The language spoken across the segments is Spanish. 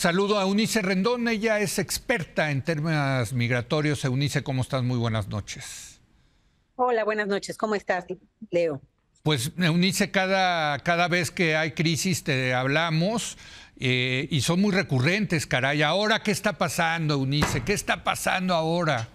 Saludo a Eunice Rendón, ella es experta en temas migratorios. Eunice, ¿cómo estás? Muy buenas noches. Hola, buenas noches. ¿Cómo estás, Leo? Pues Eunice, cada vez que hay crisis te hablamos y son muy recurrentes, caray. ¿Ahora qué está pasando, Eunice? ¿Qué está pasando ahora?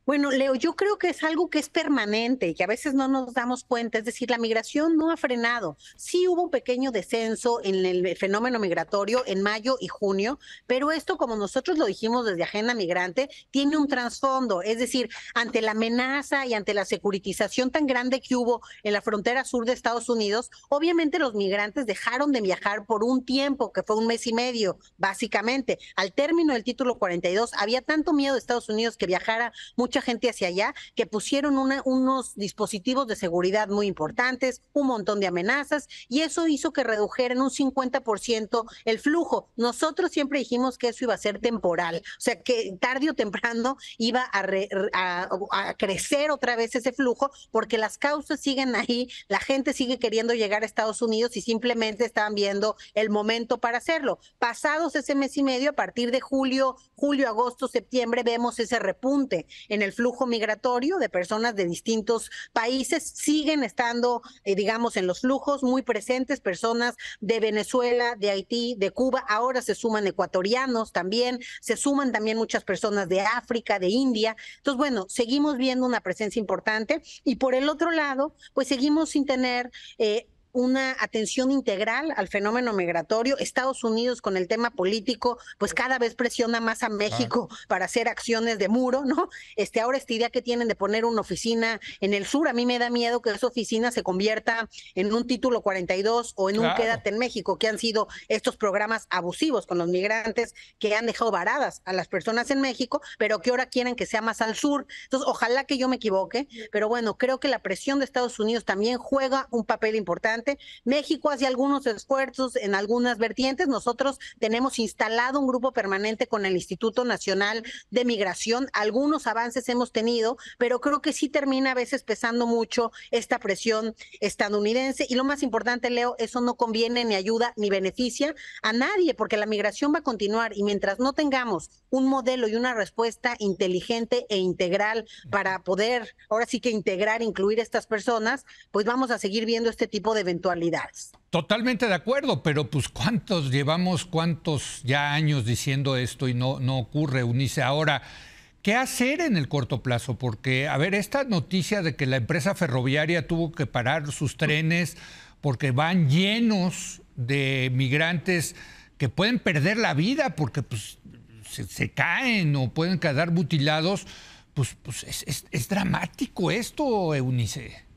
Bueno, Leo, yo creo que es algo que es permanente y que a veces no nos damos cuenta. Es decir, la migración no ha frenado. Sí hubo un pequeño descenso en el fenómeno migratorio en mayo y junio, pero esto, como nosotros lo dijimos desde Agenda Migrante, tiene un trasfondo. Es decir, ante la amenaza y ante la securitización tan grande que hubo en la frontera sur de Estados Unidos, obviamente los migrantes dejaron de viajar por un tiempo, que fue un mes y medio, básicamente. Al término del título 42, había tanto miedo de Estados Unidos que viajara mucha gente hacia allá, que pusieron unos dispositivos de seguridad muy importantes, un montón de amenazas, y eso hizo que redujera en un 50% el flujo. Nosotros siempre dijimos que eso iba a ser temporal, o sea, que tarde o temprano iba a crecer otra vez ese flujo, porque las causas siguen ahí, la gente sigue queriendo llegar a Estados Unidos y simplemente estaban viendo el momento para hacerlo. Pasados ese mes y medio, a partir de julio, agosto, septiembre, vemos ese repunte en el flujo migratorio de personas de distintos países. Siguen estando, digamos, en los flujos muy presentes personas de Venezuela, de Haití, de Cuba. Ahora se suman ecuatorianos también, se suman también muchas personas de África, de India. Entonces, bueno, seguimos viendo una presencia importante y por el otro lado, pues seguimos sin tener una atención integral al fenómeno migratorio. Estados Unidos con el tema político, pues cada vez presiona más a México para hacer acciones de muro, ¿no? Ahora esta idea que tienen de poner una oficina en el sur, a mí me da miedo que esa oficina se convierta en un título 42 o en un Quédate en México, que han sido estos programas abusivos con los migrantes que han dejado varadas a las personas en México, pero que ahora quieren que sea más al sur. Entonces, ojalá que yo me equivoque, pero bueno, creo que la presión de Estados Unidos también juega un papel importante. México hace algunos esfuerzos en algunas vertientes. Nosotros tenemos instalado un grupo permanente con el Instituto Nacional de Migración. Algunos avances hemos tenido, pero creo que sí termina a veces pesando mucho esta presión estadounidense. Y lo más importante, Leo, eso no conviene ni ayuda ni beneficia a nadie, porque la migración va a continuar y mientras no tengamos un modelo y una respuesta inteligente e integral para poder, ahora sí que integrar, incluir a estas personas, pues vamos a seguir viendo este tipo de eventualidades. Totalmente de acuerdo, pero pues cuántos ya años diciendo esto y no ocurre, Eunice. Ahora, ¿qué hacer en el corto plazo? Porque, a ver, esta noticia de que la empresa ferroviaria tuvo que parar sus trenes porque van llenos de migrantes que pueden perder la vida porque pues, se caen o pueden quedar mutilados, pues es dramático esto, Eunice.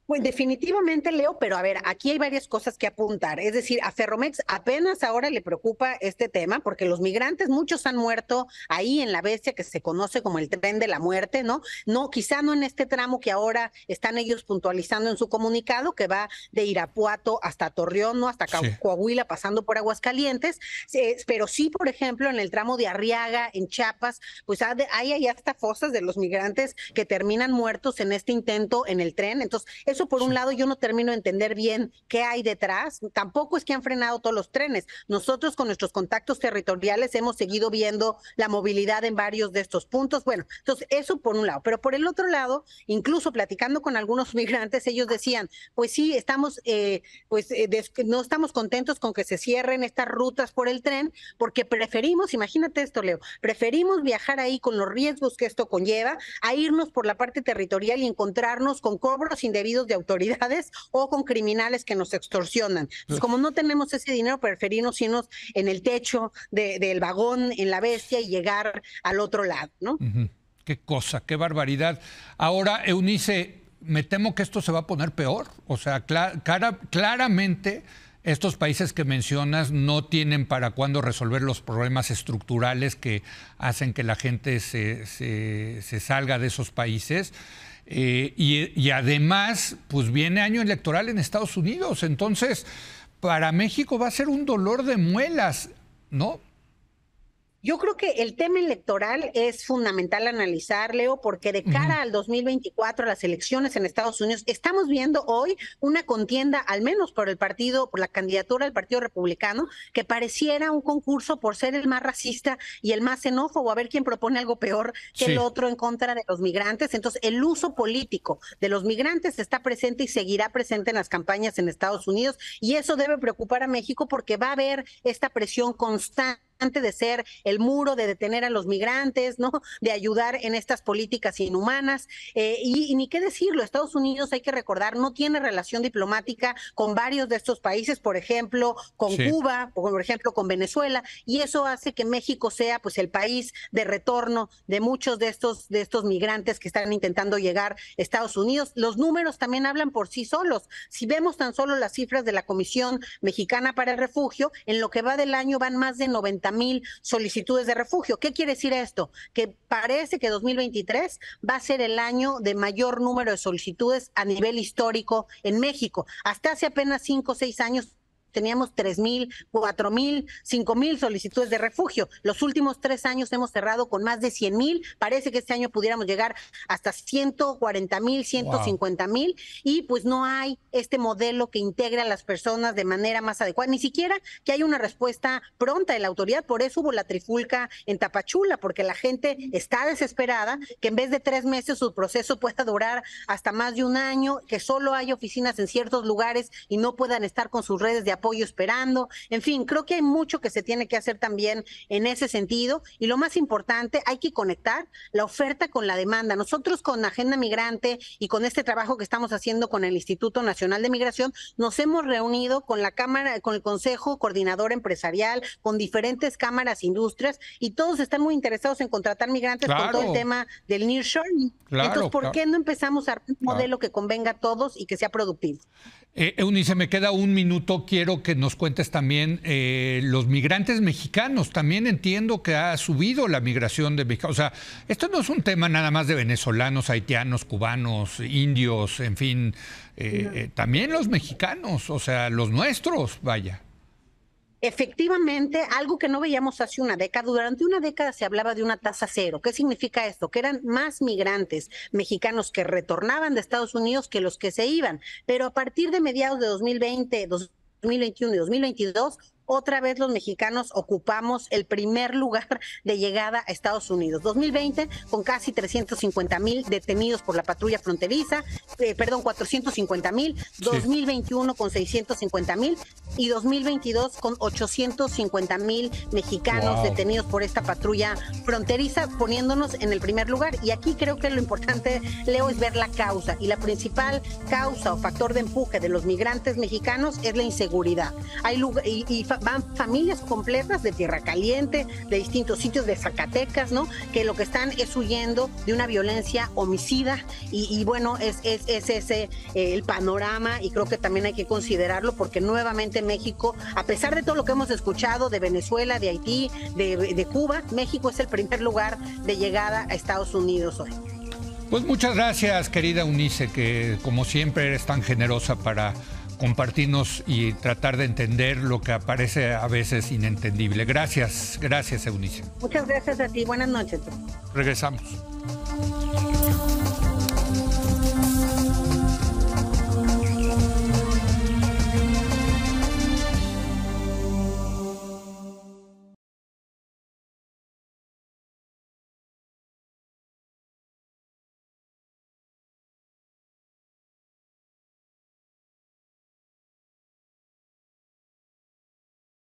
Pues definitivamente, Leo, pero a ver, aquí hay varias cosas que apuntar. Es decir, a Ferromex apenas ahora le preocupa este tema, porque los migrantes, muchos han muerto ahí en la bestia que se conoce como el tren de la muerte, ¿no? No, quizá no en este tramo que ahora están ellos puntualizando en su comunicado, que va de Irapuato hasta Torreón, ¿no? Hasta Coahuila, pasando por Aguascalientes, pero sí, por ejemplo, en el tramo de Arriaga, en Chiapas, pues hay hasta fosas de los migrantes que terminan muertos en este intento en el tren. Entonces, eso por un lado yo no termino de entender bien qué hay detrás. Tampoco es que han frenado todos los trenes. Nosotros con nuestros contactos territoriales hemos seguido viendo la movilidad en varios de estos puntos. Bueno, entonces eso por un lado. Pero por el otro lado, incluso platicando con algunos migrantes, ellos decían, pues sí, no estamos contentos con que se cierren estas rutas por el tren, porque preferimos, imagínate esto, Leo, preferimos viajar ahí con los riesgos que esto conlleva, a irnos por la parte territorial y encontrarnos con cobros indebidos de autoridades o con criminales que nos extorsionan. Entonces, como no tenemos ese dinero, preferimos irnos en el techo del vagón, en la bestia y llegar al otro lado, ¿no? Qué cosa, qué barbaridad. Ahora, Eunice, me temo que esto se va a poner peor. O sea, claramente estos países que mencionas no tienen para cuándo resolver los problemas estructurales que hacen que la gente se salga de esos países. Y además, pues viene año electoral en Estados Unidos. Entonces, para México va a ser un dolor de muelas, ¿no? Yo creo que el tema electoral es fundamental analizar, Leo, porque de cara al 2024, a las elecciones en Estados Unidos, estamos viendo hoy una contienda, al menos por el partido, por la candidatura del Partido Republicano, que pareciera un concurso por ser el más racista y el más xenófobo, a ver quién propone algo peor que el otro en contra de los migrantes. Entonces, el uso político de los migrantes está presente y seguirá presente en las campañas en Estados Unidos, y eso debe preocupar a México porque va a haber esta presión constante de ser el muro, de detener a los migrantes, ¿no? De ayudar en estas políticas inhumanas. Y ni qué decirlo, Estados Unidos, hay que recordar, no tiene relación diplomática con varios de estos países, por ejemplo, con Cuba, o por ejemplo, con Venezuela, y eso hace que México sea pues el país de retorno de muchos de estos migrantes que están intentando llegar a Estados Unidos. Los números también hablan por sí solos. Si vemos tan solo las cifras de la Comisión Mexicana para el Refugio, en lo que va del año van más de 90,000 solicitudes de refugio. ¿Qué quiere decir esto? Que parece que 2023 va a ser el año de mayor número de solicitudes a nivel histórico en México. Hasta hace apenas 5 o 6 años teníamos 3,000, 4,000, 5,000 solicitudes de refugio. Los últimos 3 años hemos cerrado con más de 100,000. Parece que este año pudiéramos llegar hasta 140,000, 150,000. Y pues no hay este modelo que integre a las personas de manera más adecuada. Ni siquiera que haya una respuesta pronta de la autoridad. Por eso hubo la trifulca en Tapachula, porque la gente está desesperada, que en vez de 3 meses su proceso pueda durar hasta más de un año, que solo hay oficinas en ciertos lugares y no puedan estar con sus redes de apoyo esperando. En fin, creo que hay mucho que se tiene que hacer también en ese sentido, y lo más importante, hay que conectar la oferta con la demanda. Nosotros con Agenda Migrante y con este trabajo que estamos haciendo con el Instituto Nacional de Migración, nos hemos reunido con la Cámara, con el Consejo Coordinador Empresarial, con diferentes cámaras, industrias, y todos están muy interesados en contratar migrantes con todo el tema del nearshoring. Entonces, ¿por qué no empezamos a un modelo que convenga a todos y que sea productivo? Eunice, me queda un minuto. Quiero que nos cuentes también los migrantes mexicanos. También entiendo que ha subido la migración de mexicanos. O sea, esto no es un tema nada más de venezolanos, haitianos, cubanos, indios, en fin. También los mexicanos, o sea, los nuestros, vaya. Efectivamente, algo que no veíamos hace una década. Durante una década se hablaba de una tasa cero. ¿Qué significa esto? Que eran más migrantes mexicanos que retornaban de Estados Unidos que los que se iban. Pero a partir de mediados de 2020, 2021 y 2022, otra vez los mexicanos ocupamos el primer lugar de llegada a Estados Unidos. 2020 con casi 350,000 detenidos por la patrulla fronteriza, 450,000, 2021 con 650,000 y 2022 con 850,000 mexicanos detenidos por esta patrulla fronteriza, poniéndonos en el primer lugar. Y aquí creo que lo importante, Leo, es ver la causa, y la principal causa o factor de empuje de los migrantes mexicanos es la inseguridad. Hay van familias completas de Tierra Caliente, de distintos sitios de Zacatecas, ¿no? Que lo que están es huyendo de una violencia homicida, y bueno, es ese el panorama, y creo que también hay que considerarlo, porque nuevamente México, a pesar de todo lo que hemos escuchado de Venezuela, de Haití, de Cuba, México es el primer lugar de llegada a Estados Unidos hoy. Pues muchas gracias, querida Eunice, que como siempre eres tan generosa para compartirnos y tratar de entender lo que parece a veces inentendible. Gracias, Eunice. Muchas gracias a ti. Buenas noches. Regresamos.